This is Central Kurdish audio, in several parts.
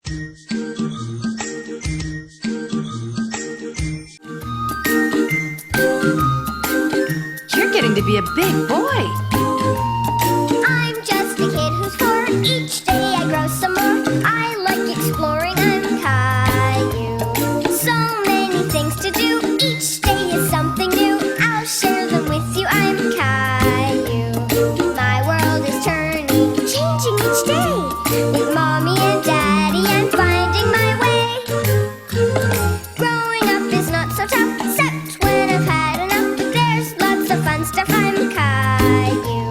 You're getting to be a big boy. I'm just a kid who's 4. Each day I grow some more. I like exploring. I'm Caillou. So many things to do. Each day is something new. I'll share them with you. I'm Caillou. My world is turning, changing each day. With mommy and daddy, I'm finding my way. Growing up is not so tough, except when I've had enough. There's lots of fun stuff. I'm Caillou.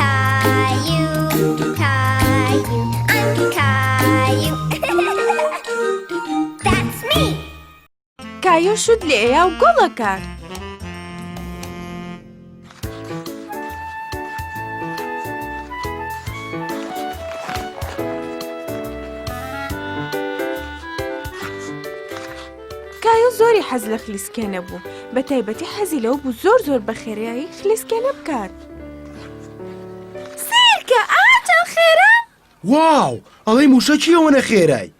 Caillou, Caillou, I'm Caillou. That's me. کایۆ شود لە ئێیا و گۆڵەکە. کایۆ زۆری حەز لە خلیسکێنە بوو، بە تایبەتی حەزی لەوە بوو زۆر بە خێرایی خلیسکێنە بکات. سیرکە ئاچەند خێرە؟ واو! ئەڵێ موشەکی ئەوەنە خێرای.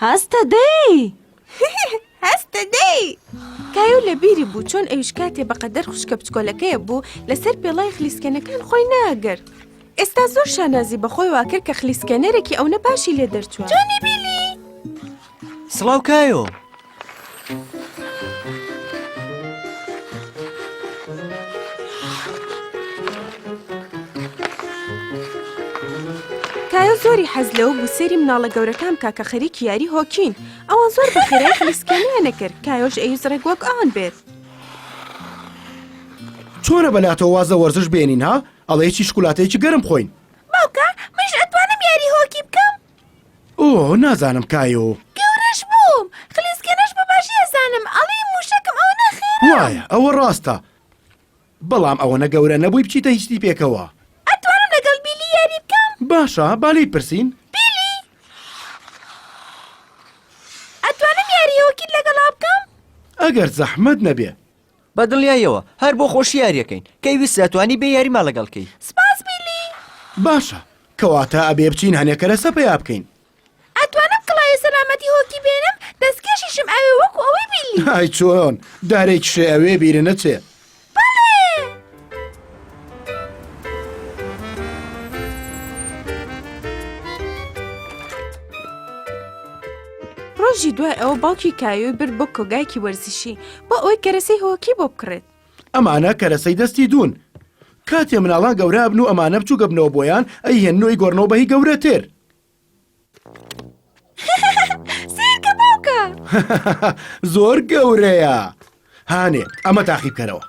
هەستە دەی! هەستە دەی! کایۆ لە بیری بوو چۆن ئەویش کاتێ بەقەدەر خوشکە بچکۆلەکەیە بوو لەسەر پێڵای خلیسکێنەکان خۆی ناگەر. ئێستا زۆر شانازی بەخۆی واکرد کە خلیسکێنەرێکی ئەوە باشی لێ دەرچووە. جۆنی بیلی! سڵاو کایۆ. کایۆ زۆری حەز لەوە بوو سەیری مناڵە گەورەکان بکا کە خەریکی یاری هۆکین. ئەوان زۆر بە خێرایی خلیسکێنیان نەکرد. کایۆش ئەویست ڕێک وەک ئەوان بێت. چۆنە بەلاتەوە وازە وەرزش بێنین ها؟ ئەڵێ شکولاتەیەکی گەرم بخۆین. باوکە منش ئەتوانم یاری هۆکی بکەم؟ ئۆ نازانم کایۆ. گەورەش بووم. خلیسکێنەش بەباشی ئەزانم. ئەڵێ موشەکەم ئەوە نەخێرە. وایە ئەوە ڕاستە. بەڵام ئەوەنە گەورە نەبووی بچیتە هیچی پێکەوە. ئەتوانم لەگەڵ بیلی یاری بکەم؟ باشە بالی پرسین. بیلی! ئەتوانم یاری هۆکیت لەگەڵا بکەم؟ ئەگەر زەحمەت نەبێ. بەدڵنیایەوە هەر بۆ خۆشی یاریەکەین کەی ویست ئەتوانی بێ یاریما لەگەڵکەی. سپاس بیلی! باشە کەواتە ئەبێ بچین هەنێکەرەسە پێیا بکەین. ئەتوانم کڵای سەلامەتی هۆکی بێنم؟ دەستکێشیشم ئەوێ وەکو ئەوەی بیلی. ئای چۆن دارێکی شێ ئەوێ بیرە نەچێ. ڕۆژی دوای ئەوە باوکی کایۆی برد بۆ کۆگایکی وەرزشی بۆ ئەوەی کەرەسەی هۆکی بۆ بکڕێت. ئەمانە کەرەسەی دەستی دوون. کاتێ مناڵان گەورە بن و ئەمانە بچوو گەبنەوە بۆیان ئەیهێننەوەی گۆڕنەوە بەهی گەورەتر. سیرکە باوکە! زۆر گەورەیە. هانێ ئەمە تاقی بکەرەوە.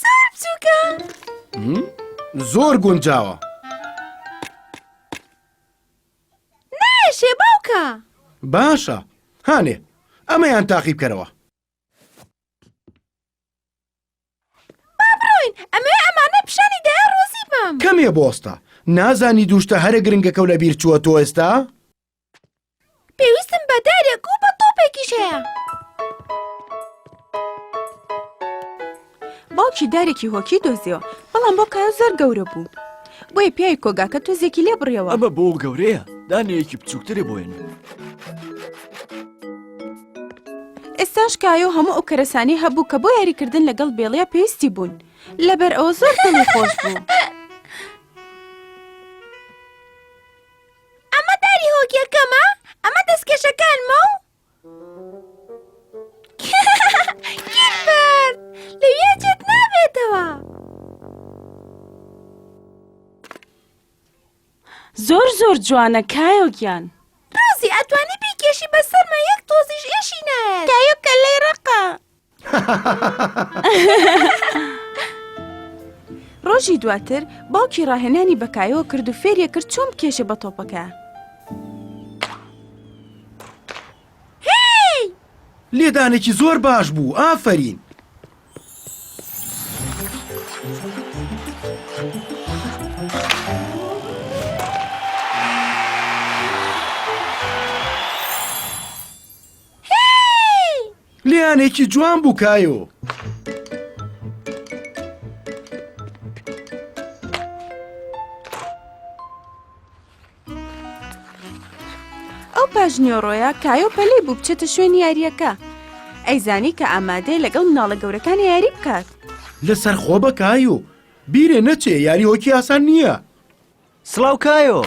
زۆر بچووکە. زۆر گونجاوە. نایشێ باوکە. باشە هانێ ئەمەیان تاقی بکەرەوە. با بڕۆین ئەمەوێ ئەمانە پیشانی دایە ڕۆزی بم. کەمێ بۆستە نازانی دووشتە هەرە گرنگەکە لە بیر چووە تۆ ئێستا؟ پێویستم بە دارێک و بە تۆپێکیش هەیە. باوکی دارێکی هۆکی دۆزیەوە بەڵام بۆ کایۆ زۆر گەورە بوو. بۆیە پیاوی کۆگاکە تۆزێکی لێ بڕیەوە. ئەمە بۆ گەورەیە دانەیەکی بچووکترە بۆێن. ئێستاش کایۆ هەموو ئەو کەرەسانی هەبوو کە بۆ یاریکردن لەگەڵ بێڵەیە پێویستی بوون. لەبەر ئەوە زۆر دڵی خۆش بوو. ئەمە داری هۆکیەکەمە؟ ئەمە دەستکێشەکانمە و؟ گیربەر! لەوێ جێت نابێتەوە. زۆر جوانە کایۆگیان. ڕۆزی ئەتوانی بیکێشی بەسەرمە یەک تۆزیش ئێشی نایەت. کایۆ کە لەی ڕقە. ڕۆژی دواتر باوکی ڕاهێنانی بە کایۆ کرد و فێریە کرد چۆن بکێشێ بە تۆپەکە. هی! لێدانێکی زۆر باش بوو ئافەرین. لیانێکی جوان بوو کایۆ. پاژنیۆڕۆیە کایۆ پەلەی بوو بچێتە شوێنی یاریەکە. ئەیزانی کە ئامادەی لەگەڵ مناڵە گەورەکانی یاری بکات. لەسەر خۆ بەکایو بیرێ نەچێ یاری هۆکی ئاسان نییە. سڵاو کایۆ.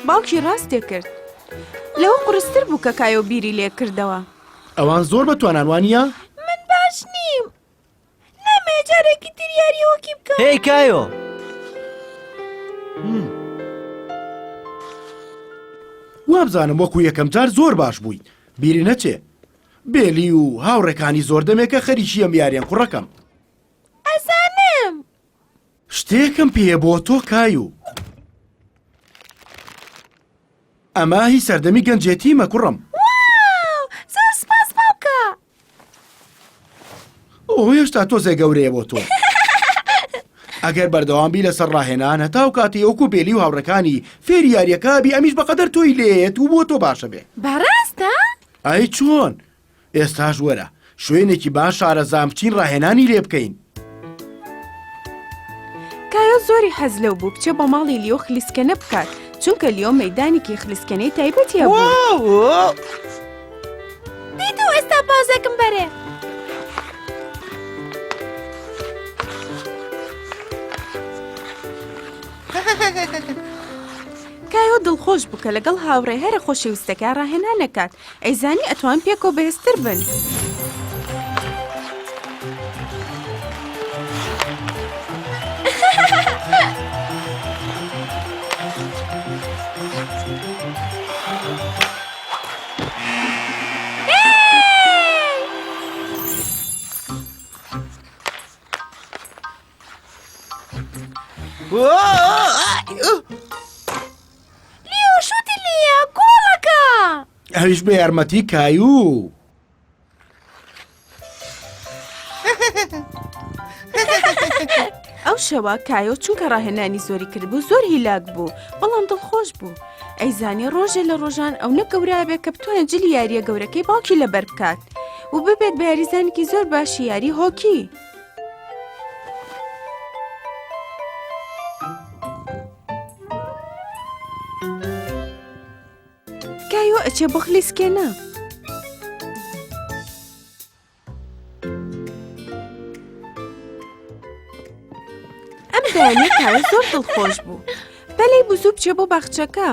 باوکی ڕاستێ کرد. لەوە قورستر بوو کە کایۆ بیری لێ کردەوە. ئەوان زۆر بەتوانانوانیە؟ من باش نیم. نامەیە جارێکی تر یاری هۆکی بکەم. هی کایۆ. وابزانم وەکو یەکەم جار زۆر باش بووی. بیری نەچێ. بێلی و هاوڕێکانی زۆر دەمێکە خەریکی ئەم یاریان کوڕەکەم. ئەزانم. شتێکم پێ بۆ تۆ کایو. ئەمە هی سەردەمی گەنجێتیمە کوڕم. زۆر سپاس باوکە. ئەو هێشتا تۆزێ گەورەیە بۆ تۆ. ئەگەر بەردەوامبی لەسەر ڕاهێنان هەتاو کاتی ئەوکو بێلی و هاوڕەکانی فێری یاریەکەبی ئەمیش بەقەدەر تۆی لێت و بۆ تۆ باشە بێ. بەڕاستە؟ ئەی چۆن؟ ئێستاش وەرە شوێنێکی باش شارەزام بچین ڕاهێنانی لێ بکەین. کایۆ زۆری حەز لەو بوو بچێ بە ماڵی لیۆ خلیسکەنە بکات چونکە لیۆ مەیدانێکی خلیسکەنەی تایبەتیە بوو. دیت و ئێستا پازێکم بەرێ. کایۆ دڵخۆش بوو کە لەگەڵ هاوڕێ هەرە خۆشەویستەکە ڕاهێنان نەکات. ئەیزانی ئەتوان پێکۆ بەهێزتر بن. لیۆ شوتی لێیە گۆڵەکە. ئەویش بە یارمەتی کایو. ئەو شەوە کایۆ چونکە ڕاهێنانی زۆری کردبوو زۆر هیلاک بوو بەڵام دڵخۆش بوو. ئەیزانی ڕۆژێ لە ڕۆژان ئەو نەگەورابێ کە بتوانێت جلی یاریە گەورەکەی باوکی لەبەر بکات و ببێت بە یاریزانێکی زۆر باشی یاری هۆکی. کایۆ ئەچێ بۆ خلیسکێنە. ئەم دایانەی کایۆ زۆر دڵخۆش بوو. پەلەی بوو زوو بچێ بۆ باخچەکە.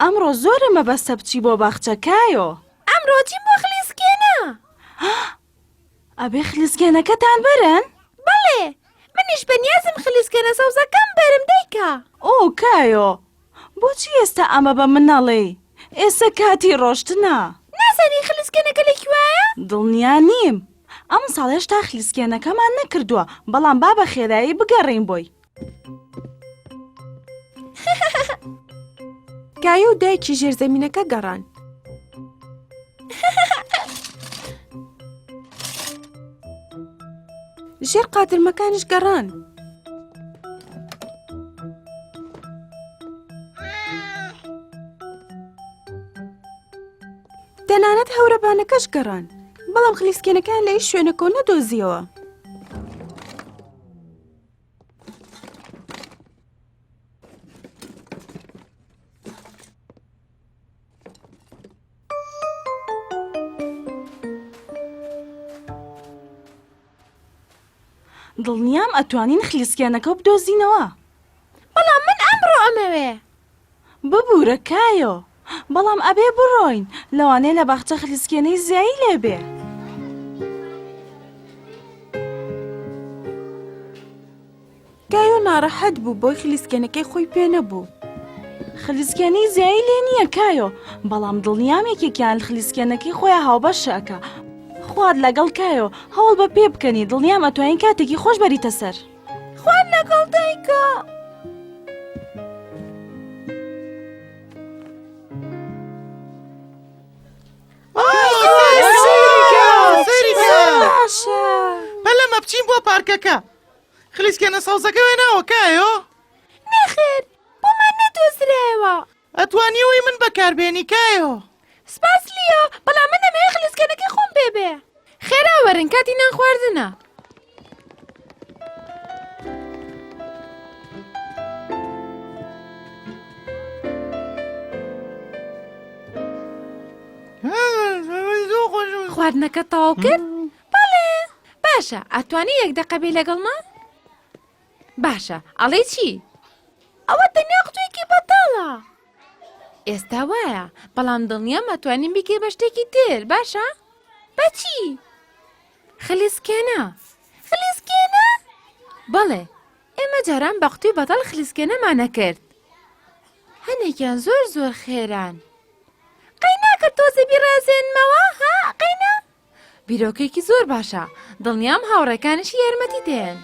ئەمڕۆ زۆرە مەبەستە بچی بۆ باخچە کایۆ. ئەمڕۆ چین بۆ خلیسکێنە. ئەبێ خلیسکێنەکەتان بەرن؟ بەڵێ منیش بەنیازم خلیسکێنە سەوزەکەم بەرم دەیکا. ئۆ کایۆ بۆچی ئێستا ئەمە بە منەڵێ؟ ئێستا کاتی ڕۆشتنە. نازانی خلیسکێنەکە لەکوایە؟ دڵنیا نیم. ئەم ساڵ هێشتا خلیسکێنەکەمان نەکردووە بەڵام با بە خێرایی بگەڕین بۆی. کایۆ و دایکی ژێرزەمینەکە گەڕان. ژێر قادرمەکانش گەڕان. تەنانەت هەورەبانەکەش گەڕان بەڵام خلیسکێنەکان لە هیچ شوێنەکۆ نەدۆزیەوە. دڵنیام ئەتوانین خلیسکێنەکە بدۆزینەوە. بەڵام من ئەمڕۆ ئەمەوێ. ببوورە کایۆ بەڵام ئەبێ بڕۆین لەوانەیە لە باخچە خلیسکێنەی زیایی لێبێ. کایۆ ناڕەحەت بوو بۆی خلیسکێنەکەی خۆی پێ نەبوو. خلیسکێنەی زیایی لێ نییە کایۆ بەڵام دڵنیامێکێکیان خلیسکێنەکەی خۆیان هاوبەشەکە. خوارد لەگەڵ کایۆ هەوڵ بە پێ بکەنی دڵنیام ئەتوانین کاتێکی خۆش بەریتە سەر. خوارد لەگەڵ دایکە. بەڵام بچین بۆ پارکەکە. خلیسکێنە سەوزەکە وێناوە کایۆ؟ نەخێر بۆمان نەدۆزراوە. ئەتوانیەوەی من بەکاربێنی کایۆ؟ سپاس لیۆ، بەڵام من ئەمەیە خلیسکێنەکەی خۆم بێ. خێرا وەرن کاتی نان خواردنە. خواردنەکە تەواو کرد؟ بەڵێ. باشە، ئەتوانی یەک دەقەبێ لەگەڵمان؟ باشە، ئەڵێ چی؟ ئەوە تەنیا قوتوویەکی بەتاڵە. ئێستا وایە، بەڵام دڵنیام ئەتوانین بیکێ بە شتێکی تر، باشە؟ بەچی؟ خلیسکێنە. خلیسکێنە؟ بەڵێ، ئێمە جاران بە قوتووی بەتاڵ خلیسکێنەمانە کرد. هەنێکیان زۆر خێران. قەیناکە تۆزە بیڕازێنمەوە، ها قەینا؟ بیرۆکێکی زۆر باشە، دڵنیام هاوڕێکانشی یارمەتی دێن.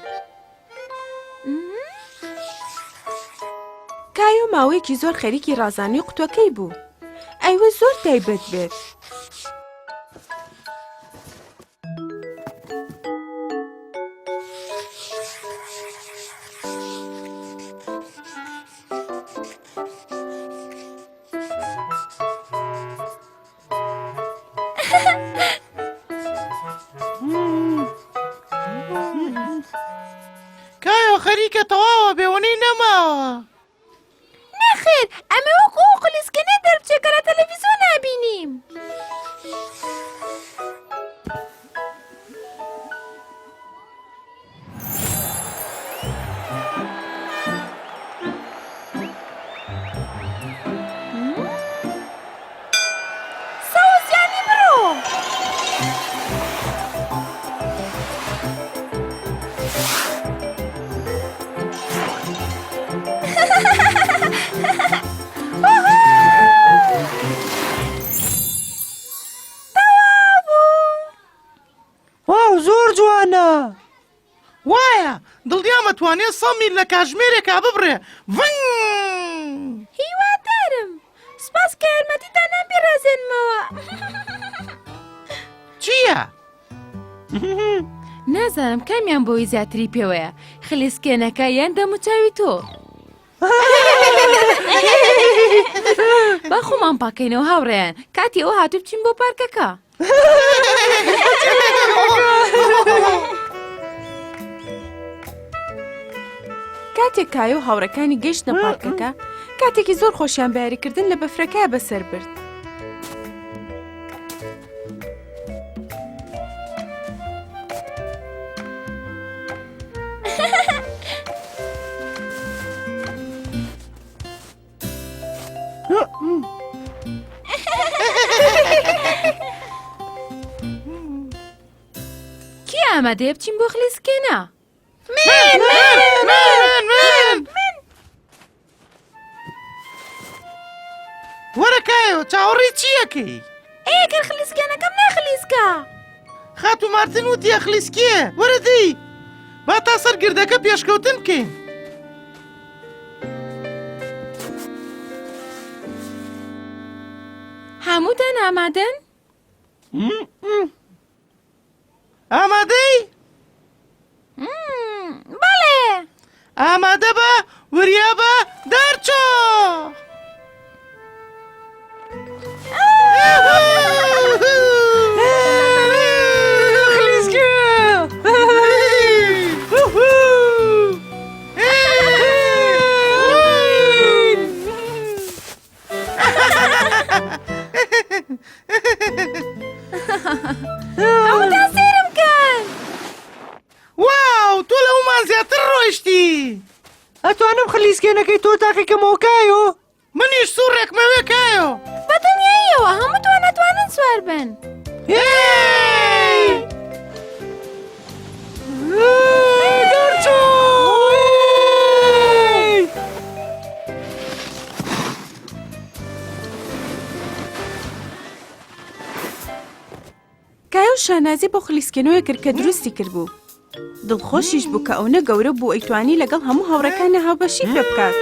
کایۆ ماوەیەکی زۆر خەریکی ڕازانی قوتوەکەی بوو. ئەیوە زۆر تایبەت بێت. کایۆ خەریکە تەواوە بێوەنەی نەماوە. نەخێر، ئەمە وەکو خلیسکێنە دەربچێکە لە تەلەڤیزۆن نابینیم. سەوزیانی بڕۆ. واو زۆر جوانە. وایە دڵنیام ئەتوانێت 100 میل لە کاتژمێرێکا ببڕێ. هیوادارم. سپاس کە یارمەتیتانان بیڕازێنمەوە. چییە؟ نازانم کامیان بۆی زیاتری پێوەیە، خلیسکێنەکە یان دەموچاوی تۆ. با خۆمان پاکەینەوە هاوڕێیان، کاتی ئەوە هاتوو بچین بۆ پارکەکە. کاتێک کایۆ هاوڕەکانی گەیشتە پارکەکە، کاتێکی زۆر خۆشیان بەیاریکردن لە بەفرەکە بەسەر برد. کی ئامادەیە بچین بۆ خلیسکێنە؟ من وەرە کایۆ چاوەڕێی چیەکەی؟ ئێگەر خلیسکێنەکەم نەخلیسکە. خاتو مارتن وتیە خلیسکێ، وەرە دەی با تا سەر گردەکە پێشکەوتن بکەین. هەمووتان ئامادەن؟ ئامادەی؟ بەڵێ. ئامادە بە، وریا بە، دەرچۆ! هەمووتان سێرم کەن. واو تۆ لەومان زیاتر ڕۆیشتی. ئەتوانم خلیسکێنەکەی تۆ تاقیکەمەوە کایۆ؟ منیش سوڕێکمەوێ کایۆ. بەدڵنیاییەوە هەمووتان ئەتوانن سوار بن. دەرچۆ! کایۆ شانازی بۆ خلیسکێنەوەی کرد کە دروستی کردبوو. دڵخۆشیش بوو کە ئەوە گەورە بوو ئەیتوانی لەگەڵ هەموو هاوڕەکانی هاوبەشی پێ بکات.